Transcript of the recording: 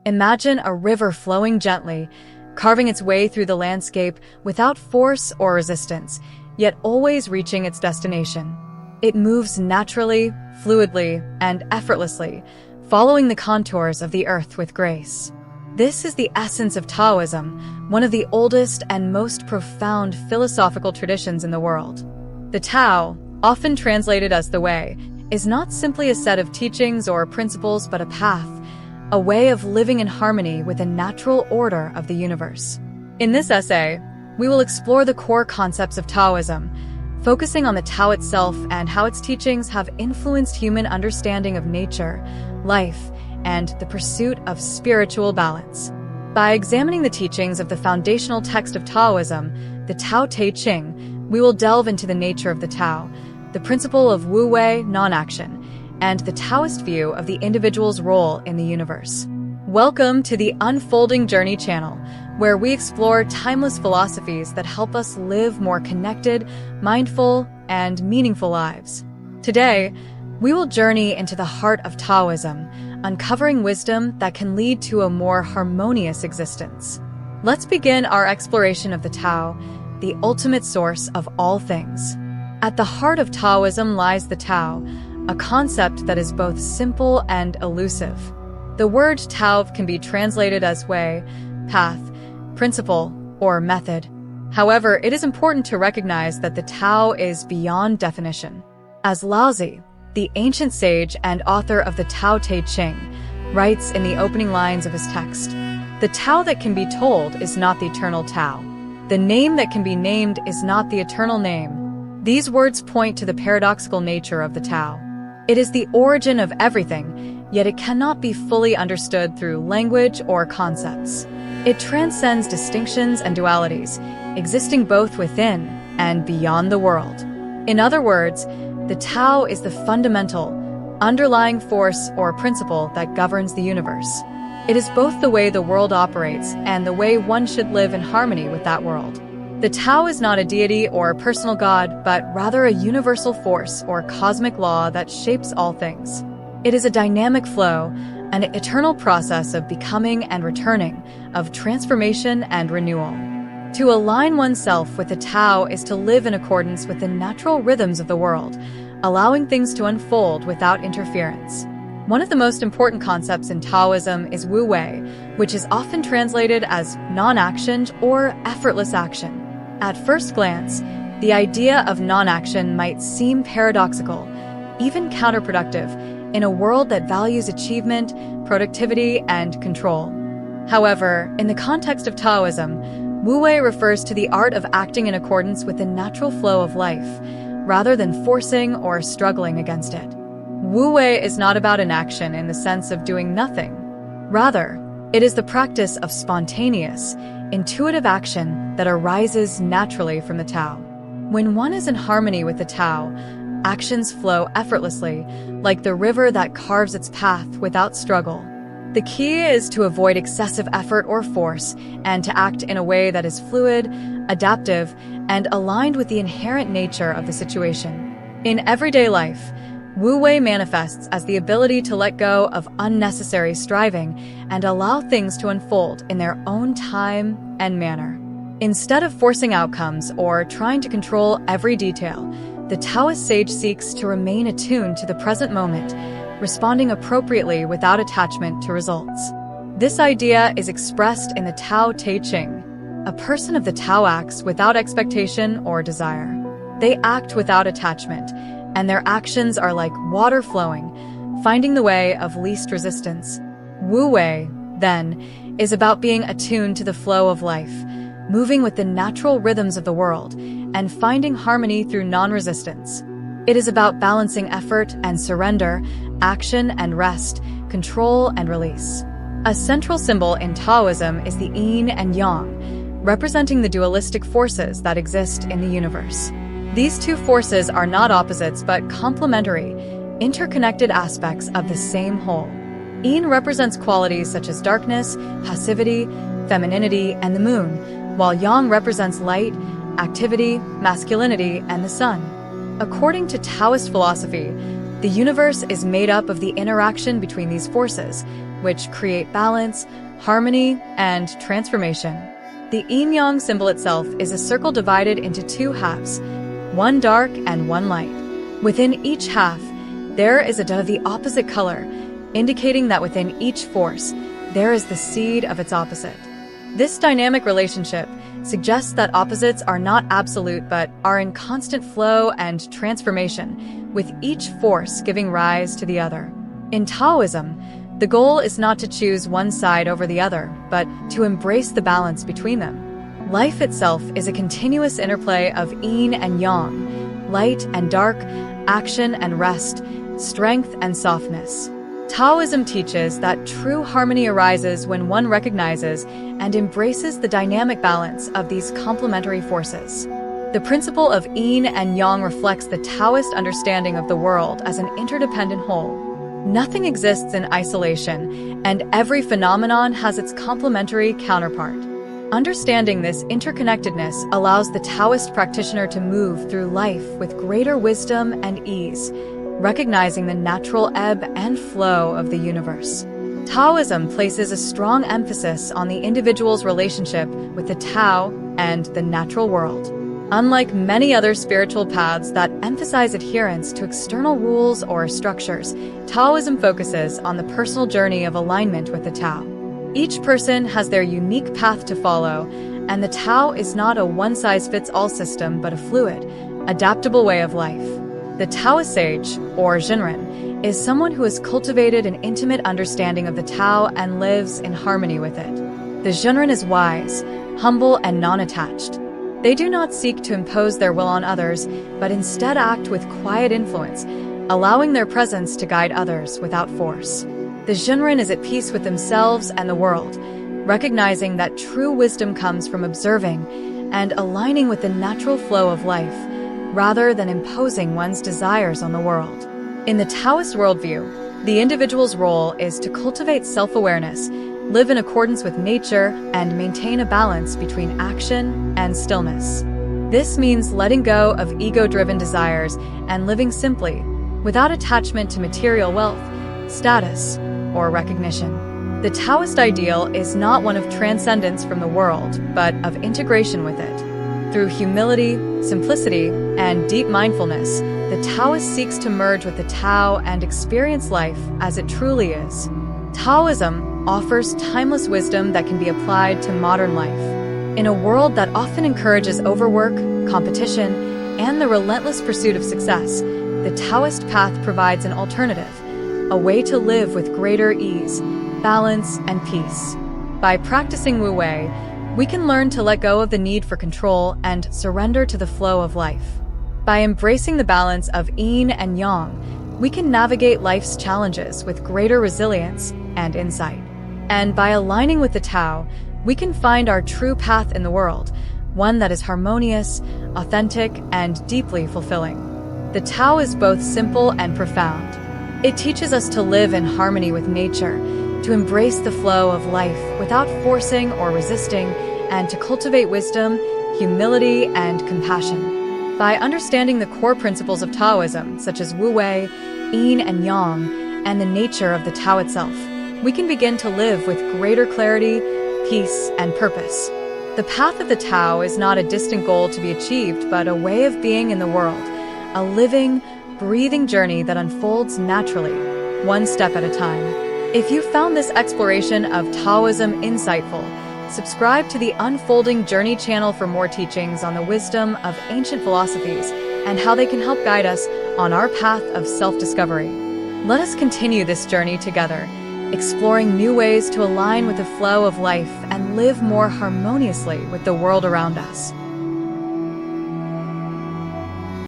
Imagine a river flowing gently, carving its way through the landscape without force or resistance, yet always reaching its destination. It moves naturally, fluidly, and effortlessly, following the contours of the earth with grace. This is the essence of Taoism, one of the oldest and most profound philosophical traditions in the world. The Tao, often translated as the Way, is not simply a set of teachings or principles but a path, a way of living in harmony with the natural order of the universe. In this essay, we will explore the core concepts of Taoism, focusing on the Tao itself and how its teachings have influenced human understanding of nature, life, and the pursuit of spiritual balance. By examining the teachings of the foundational text of Taoism, the Tao Te Ching, we will delve into the nature of the Tao, the principle of Wu Wei, non-action, and the Taoist view of the individual's role in the universe. Welcome to the Unfolding Journey channel, where we explore timeless philosophies that help us live more connected, mindful, and meaningful lives. Today, we will journey into the heart of Taoism, uncovering wisdom that can lead to a more harmonious existence. Let's begin our exploration of the Tao, the ultimate source of all things. At the heart of Taoism lies the Tao, a concept that is both simple and elusive. The word Tao can be translated as way, path, principle, or method. However, it is important to recognize that the Tao is beyond definition. As Laozi, the ancient sage and author of the Tao Te Ching, writes in the opening lines of his text, "The Tao that can be told is not the eternal Tao. The name that can be named is not the eternal name." These words point to the paradoxical nature of the Tao. It is the origin of everything, yet it cannot be fully understood through language or concepts. It transcends distinctions and dualities, existing both within and beyond the world. In other words, the Tao is the fundamental, underlying force or principle that governs the universe. It is both the way the world operates and the way one should live in harmony with that world. The Tao is not a deity or a personal god, but rather a universal force or cosmic law that shapes all things. It is a dynamic flow, an eternal process of becoming and returning, of transformation and renewal. To align oneself with the Tao is to live in accordance with the natural rhythms of the world, allowing things to unfold without interference. One of the most important concepts in Taoism is Wu Wei, which is often translated as non-action or effortless action. At first glance, the idea of non-action might seem paradoxical, even counterproductive, in a world that values achievement, productivity, and control. However, in the context of Taoism, Wu Wei refers to the art of acting in accordance with the natural flow of life, rather than forcing or struggling against it. Wu Wei is not about inaction in the sense of doing nothing. Rather, it is the practice of spontaneous, intuitive action that arises naturally from the Tao. When one is in harmony with the Tao, actions flow effortlessly, like the river that carves its path without struggle. The key is to avoid excessive effort or force and to act in a way that is fluid, adaptive, and aligned with the inherent nature of the situation. In everyday life, Wu Wei manifests as the ability to let go of unnecessary striving and allow things to unfold in their own time and manner. Instead of forcing outcomes or trying to control every detail, the Taoist sage seeks to remain attuned to the present moment, responding appropriately without attachment to results. This idea is expressed in the Tao Te Ching. A person of the Tao acts without expectation or desire. They act without attachment, and their actions are like water flowing, finding the way of least resistance. Wu Wei, then, is about being attuned to the flow of life, moving with the natural rhythms of the world, and finding harmony through non-resistance. It is about balancing effort and surrender, action and rest, control and release. A central symbol in Taoism is the Yin and Yang, representing the dualistic forces that exist in the universe. These two forces are not opposites but complementary, interconnected aspects of the same whole. Yin represents qualities such as darkness, passivity, femininity, and the moon, while Yang represents light, activity, masculinity, and the sun. According to Taoist philosophy, the universe is made up of the interaction between these forces, which create balance, harmony, and transformation. The yin-yang symbol itself is a circle divided into two halves, one dark and one light. Within each half, there is a dot of the opposite color, indicating that within each force, there is the seed of its opposite. This dynamic relationship suggests that opposites are not absolute but are in constant flow and transformation, with each force giving rise to the other. In Taoism, the goal is not to choose one side over the other, but to embrace the balance between them. Life itself is a continuous interplay of yin and yang, light and dark, action and rest, strength and softness. Taoism teaches that true harmony arises when one recognizes and embraces the dynamic balance of these complementary forces. The principle of yin and yang reflects the Taoist understanding of the world as an interdependent whole. Nothing exists in isolation, and every phenomenon has its complementary counterpart. Understanding this interconnectedness allows the Taoist practitioner to move through life with greater wisdom and ease, recognizing the natural ebb and flow of the universe. Taoism places a strong emphasis on the individual's relationship with the Tao and the natural world. Unlike many other spiritual paths that emphasize adherence to external rules or structures, Taoism focuses on the personal journey of alignment with the Tao. Each person has their unique path to follow, and the Tao is not a one-size-fits-all system but a fluid, adaptable way of life. The Taoist sage, or Zhenren, is someone who has cultivated an intimate understanding of the Tao and lives in harmony with it. The Zhenren is wise, humble, and non-attached. They do not seek to impose their will on others, but instead act with quiet influence, allowing their presence to guide others without force. The Zhenren is at peace with themselves and the world, recognizing that true wisdom comes from observing and aligning with the natural flow of life, rather than imposing one's desires on the world. In the Taoist worldview, the individual's role is to cultivate self-awareness, live in accordance with nature, and maintain a balance between action and stillness. This means letting go of ego-driven desires and living simply, without attachment to material wealth, status, or recognition. The Taoist ideal is not one of transcendence from the world, but of integration with it. Through humility, simplicity, and deep mindfulness, the Taoist seeks to merge with the Tao and experience life as it truly is. Taoism offers timeless wisdom that can be applied to modern life. In a world that often encourages overwork, competition, and the relentless pursuit of success, the Taoist path provides an alternative, a way to live with greater ease, balance, and peace. By practicing Wu Wei, we can learn to let go of the need for control and surrender to the flow of life. By embracing the balance of yin and yang, we can navigate life's challenges with greater resilience and insight. And by aligning with the Tao, we can find our true path in the world, one that is harmonious, authentic, and deeply fulfilling. The Tao is both simple and profound. It teaches us to live in harmony with nature, to embrace the flow of life without forcing or resisting, and to cultivate wisdom, humility, and compassion. By understanding the core principles of Taoism, such as Wu Wei, Yin and Yang, and the nature of the Tao itself, we can begin to live with greater clarity, peace, and purpose. The path of the Tao is not a distant goal to be achieved, but a way of being in the world, a living, breathing journey that unfolds naturally, one step at a time. If you found this exploration of Taoism insightful, subscribe to the Unfolding Journey channel for more teachings on the wisdom of ancient philosophies and how they can help guide us on our path of self-discovery. Let us continue this journey together, exploring new ways to align with the flow of life and live more harmoniously with the world around us.